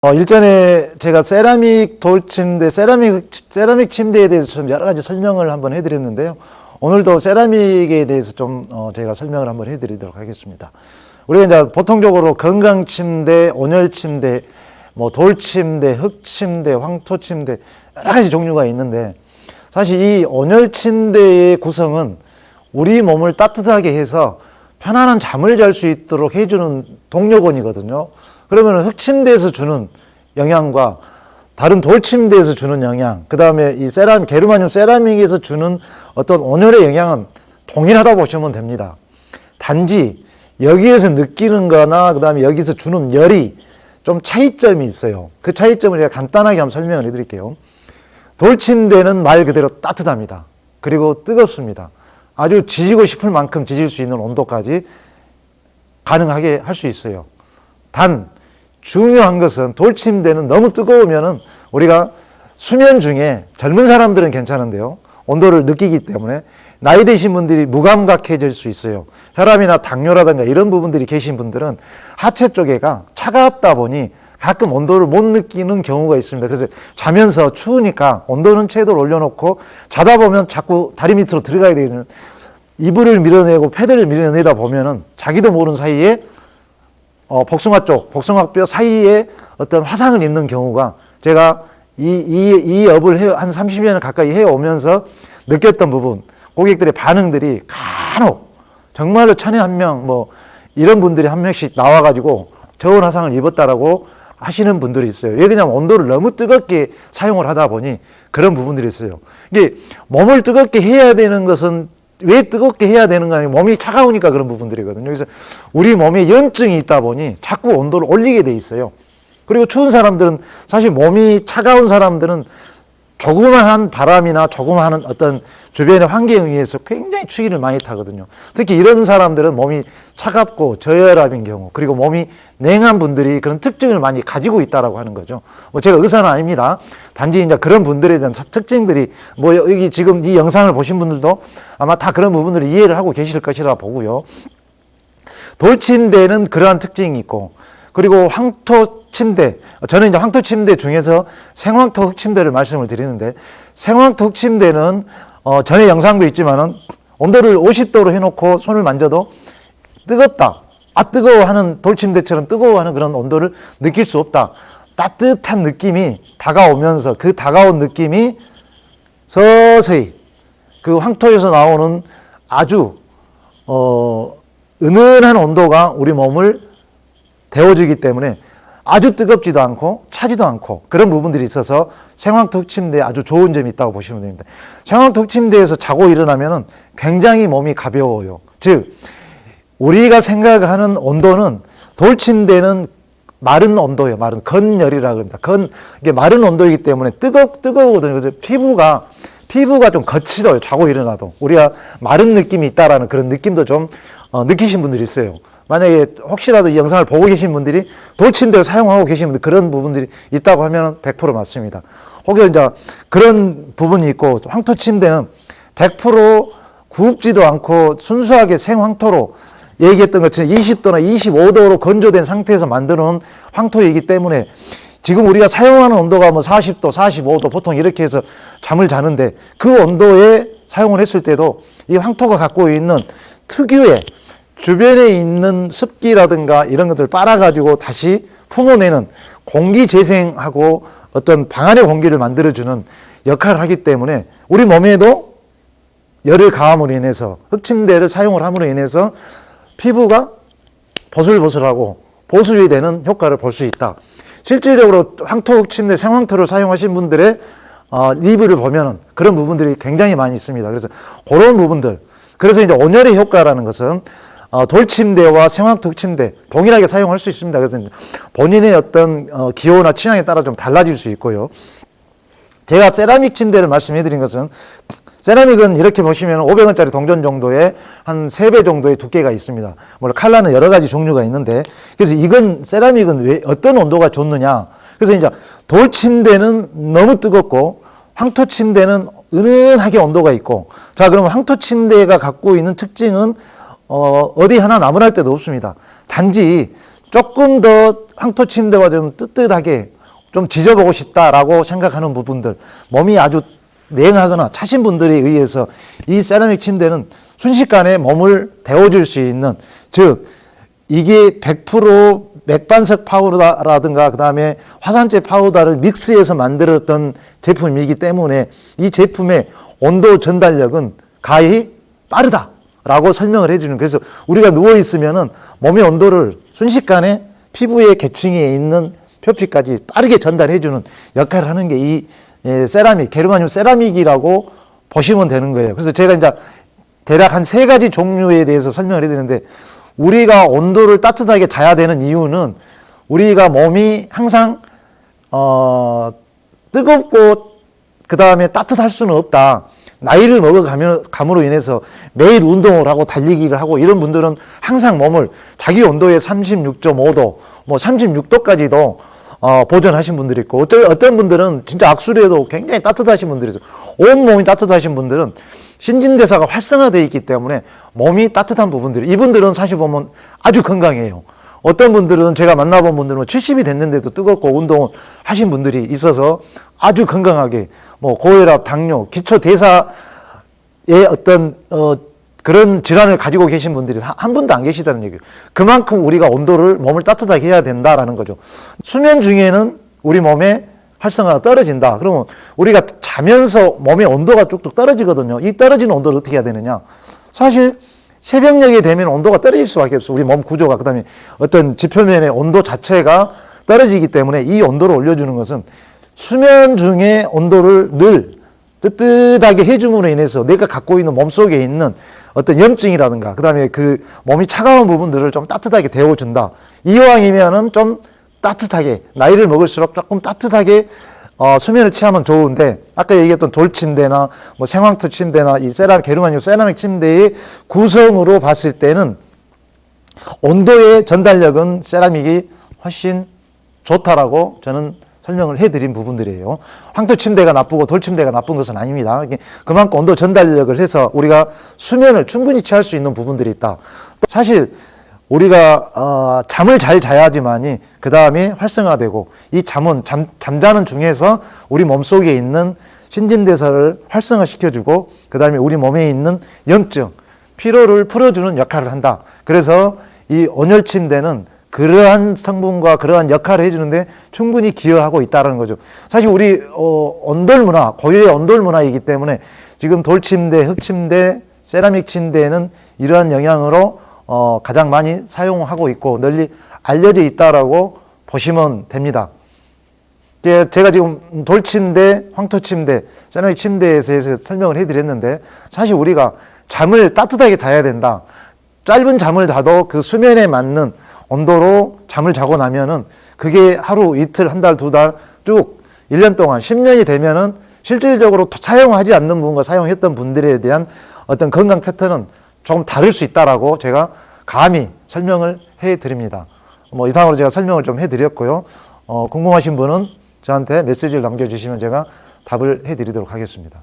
일전에 제가 세라믹 돌침대, 세라믹 침대에 대해서 좀 여러 가지 설명을 한번 해드렸는데요. 오늘도 세라믹에 대해서 좀 제가 설명을 한번 해드리도록 하겠습니다. 우리가 이제 보통적으로 건강침대, 온열침대, 뭐 돌침대, 흙침대, 황토침대 여러 가지 종류가 있는데, 사실 이 온열침대의 구성은 우리 몸을 따뜻하게 해서 편안한 잠을 잘 수 있도록 해주는 동력원이거든요. 그러면 흙침대에서 주는 영향과 다른 돌침대에서 주는 영향, 그 다음에 이 게르마늄 세라믹에서 주는 어떤 온열의 영향은 동일하다고 보시면 됩니다. 단지 여기에서 느끼는 거나 그 다음에 여기서 주는 열이 좀 차이점이 있어요. 그 차이점을 제가 간단하게 한번 설명을 해드릴게요. 돌침대는 말 그대로 따뜻합니다. 그리고 뜨겁습니다. 아주 지지고 싶을 만큼 지질 수 있는 온도까지 가능하게 할 수 있어요. 단 중요한 것은 돌침대는 너무 뜨거우면은 우리가 수면 중에 젊은 사람들은 괜찮은데요, 온도를 느끼기 때문에 나이 드신 분들이 무감각해질 수 있어요. 혈압이나 당뇨라든가 이런 부분들이 계신 분들은 하체 쪽에가 차갑다 보니 가끔 온도를 못 느끼는 경우가 있습니다. 그래서 자면서 추우니까 온도는 최대로 올려놓고 자다 보면 자꾸 다리 밑으로 들어가야 되거든요. 이불을 밀어내고 패드를 밀어내다 보면은 자기도 모르는 사이에 복숭아 쪽, 복숭아뼈 사이에 어떤 화상을 입는 경우가, 제가 이 업을 한 30년 가까이 해오면서 느꼈던 부분, 고객들의 반응들이 간혹 정말로 천에 한 명, 이런 분들이 한 명씩 나와가지고 저온 화상을 입었다라고 하시는 분들이 있어요. 왜 그러냐면 온도를 너무 뜨겁게 사용을 하다 보니 그런 부분들이 있어요. 이게 몸을 뜨겁게 해야 되는 것은 왜 뜨겁게 해야 되는가 하면 몸이 차가우니까 그런 부분들이거든요. 그래서 우리 몸에 염증이 있다 보니 자꾸 온도를 올리게 돼 있어요. 그리고 추운 사람들은, 사실 몸이 차가운 사람들은 조그마한 바람이나 조그마한 어떤 주변의 환경에 의해서 굉장히 추위를 많이 타거든요. 특히 이런 사람들은 몸이 차갑고 저혈압인 경우, 그리고 몸이 냉한 분들이 그런 특징을 많이 가지고 있다라고 하는 거죠. 제가 의사는 아닙니다. 단지 이제 그런 분들에 대한 특징들이, 여기 지금 이 영상을 보신 분들도 아마 다 그런 부분들을 이해를 하고 계실 것이라 보고요. 돌침대는 그러한 특징이 있고, 그리고 황토 침대, 저는 이제 황토 침대 중에서 생황토 흙침대를 말씀을 드리는데, 생황토 흙침대는 전에 영상도 있지만은 온도를 50도로 해놓고 손을 만져도 뜨겁다, 뜨거워하는, 돌침대처럼 뜨거워하는 그런 온도를 느낄 수 없다. 따뜻한 느낌이 다가오면서 그 다가온 느낌이 서서히 그 황토에서 나오는 아주 은은한 온도가 우리 몸을 데워주기 때문에 아주 뜨겁지도 않고 차지도 않고 그런 부분들이 있어서 생황토 흙침대에 아주 좋은 점이 있다고 보시면 됩니다. 생황토 흙침대에서 자고 일어나면은 굉장히 몸이 가벼워요. 즉, 우리가 생각하는 온도는, 돌침대는 마른 온도예요. 마른 건열이라고 합니다. 이게 마른 온도이기 때문에 뜨거우거든요. 그래서 피부가 좀 거칠어요. 자고 일어나도 우리가 마른 느낌이 있다라는 그런 느낌도 좀 느끼신 분들이 있어요. 만약에 혹시라도 이 영상을 보고 계신 분들이 돌침대를 사용하고 계신 분들, 그런 부분들이 있다고 하면 100% 맞습니다. 혹여 이제 그런 부분이 있고, 황토 침대는 100% 굽지도 않고 순수하게 생황토로, 얘기했던 것처럼 20도나 25도로 건조된 상태에서 만들어 놓은 황토이기 때문에, 지금 우리가 사용하는 온도가 40도, 45도 보통 이렇게 해서 잠을 자는데, 그 온도에 사용을 했을 때도 이 황토가 갖고 있는 특유의 주변에 있는 습기라든가 이런 것들을 빨아가지고 다시 품어내는, 공기 재생하고 어떤 방 안의 공기를 만들어주는 역할을 하기 때문에 우리 몸에도 열을 가함으로 인해서, 흙침대를 사용을 함으로 인해서 피부가 보슬보슬하고 보습이 되는 효과를 볼 수 있다. 실질적으로 황토 흙침대, 생황토를 사용하신 분들의 리뷰를 보면은 그런 부분들이 굉장히 많이 있습니다. 그래서 그런 부분들, 그래서 이제 온열의 효과라는 것은 돌침대와 생황토 흙침대 동일하게 사용할 수 있습니다. 그래서 본인의 어떤 기호나 취향에 따라 좀 달라질 수 있고요. 제가 세라믹 침대를 말씀해 드린 것은, 세라믹은 이렇게 보시면 500원짜리 동전 정도의 한 3배 정도의 두께가 있습니다. 물론 칼라는 여러 가지 종류가 있는데, 그래서 세라믹은 왜 어떤 온도가 좋느냐. 그래서 이제 돌침대는 너무 뜨겁고 황토 침대는 은은하게 온도가 있고, 자, 그러면 황토 침대가 갖고 있는 특징은 어디 하나 나무랄 데도 없습니다. 단지 조금 더 황토 침대와 좀 뜨뜻하게 좀 지져보고 싶다라고 생각하는 부분들, 몸이 아주 냉하거나 차신 분들에 의해서 이 세라믹 침대는 순식간에 몸을 데워줄 수 있는, 즉 이게 100% 맥반석 파우더라든가 그 다음에 화산재 파우더를 믹스해서 만들었던 제품이기 때문에 이 제품의 온도 전달력은 가히 빠르다라고 설명을 해주는, 그래서 우리가 누워있으면은 몸의 온도를 순식간에 피부의 계층에 있는 표피까지 빠르게 전달해주는 역할을 하는 게 이 세라믹, 게르마늄 세라믹이라고 보시면 되는 거예요. 그래서 제가 이제 대략 한 3가지 종류에 대해서 설명을 해드리는데, 우리가 온도를 따뜻하게 자야 되는 이유는 우리가 몸이 항상 뜨겁고 그 다음에 따뜻할 수는 없다. 나이를 먹어감으로 인해서 매일 운동을 하고 달리기를 하고 이런 분들은 항상 몸을 자기 온도의 36.5도, 뭐 36도까지도 보존하신 분들이 있고, 어떤 분들은 진짜 악수리에도 굉장히 따뜻하신 분들이 있어요. 온몸이 따뜻하신 분들은 신진대사가 활성화되어 있기 때문에 몸이 따뜻한 부분들이, 이분들은 사실 보면 아주 건강해요. 어떤 분들은 제가 만나본 분들은 70이 됐는데도 뜨겁고 운동을 하신 분들이 있어서 아주 건강하게 뭐 고혈압, 당뇨, 기초대사의 어떤 그런 질환을 가지고 계신 분들이 한 분도 안 계시다는 얘기예요. 그만큼 우리가 온도를, 몸을 따뜻하게 해야 된다라는 거죠. 수면 중에는 우리 몸의 활성화가 떨어진다. 그러면 우리가 자면서 몸의 온도가 쭉쭉 떨어지거든요. 이 떨어지는 온도를 어떻게 해야 되느냐. 사실 새벽녘에 되면 온도가 떨어질 수밖에 없어요. 우리 몸 구조가, 그 다음에 어떤 지표면의 온도 자체가 떨어지기 때문에 이 온도를 올려주는 것은 수면 중에 온도를 늘 뜨뜻하게 해줌으로 인해서 내가 갖고 있는 몸속에 있는 어떤 염증이라든가 그 다음에 그 몸이 차가운 부분들을 좀 따뜻하게 데워준다. 이왕이면은 좀 따뜻하게, 나이를 먹을수록 조금 따뜻하게 수면을 취하면 좋은데, 아까 얘기했던 돌침대나 뭐 생황토 침대나 이 게르마늄 세라믹 침대의 구성으로 봤을 때는 온도의 전달력은 세라믹이 훨씬 좋다라고 저는 설명을 해드린 부분들이에요. 황토 침대가 나쁘고 돌 침대가 나쁜 것은 아닙니다. 그만큼 온도 전달력을 해서 우리가 수면을 충분히 취할 수 있는 부분들이 있다. 사실 우리가 잠을 잘 자야지만이 그 다음에 활성화되고, 이 잠은 잠자는 중에서 우리 몸속에 있는 신진대사를 활성화시켜주고 그 다음에 우리 몸에 있는 염증, 피로를 풀어주는 역할을 한다. 그래서 이 온열 침대는 그러한 성분과 그러한 역할을 해주는데 충분히 기여하고 있다는 거죠. 사실 우리 온돌 문화, 고유의 온돌 문화이기 때문에 지금 돌침대, 흙침대, 세라믹 침대는 이러한 영향으로 가장 많이 사용하고 있고 널리 알려져 있다라고 보시면 됩니다. 제가 지금 돌침대, 황토침대, 세라믹 침대에 대해서 설명을 해드렸는데, 사실 우리가 잠을 따뜻하게 자야 된다. 짧은 잠을 자도 그 수면에 맞는 온도로 잠을 자고 나면은 그게 하루, 이틀, 한 달, 두 달 쭉 1년 동안 10년이 되면은 실질적으로 사용하지 않는 분과 사용했던 분들에 대한 어떤 건강 패턴은 조금 다를 수 있다라고 제가 감히 설명을 해 드립니다. 뭐 이상으로 제가 설명을 좀 해 드렸고요. 궁금하신 분은 저한테 메시지를 남겨주시면 제가 답을 해 드리도록 하겠습니다.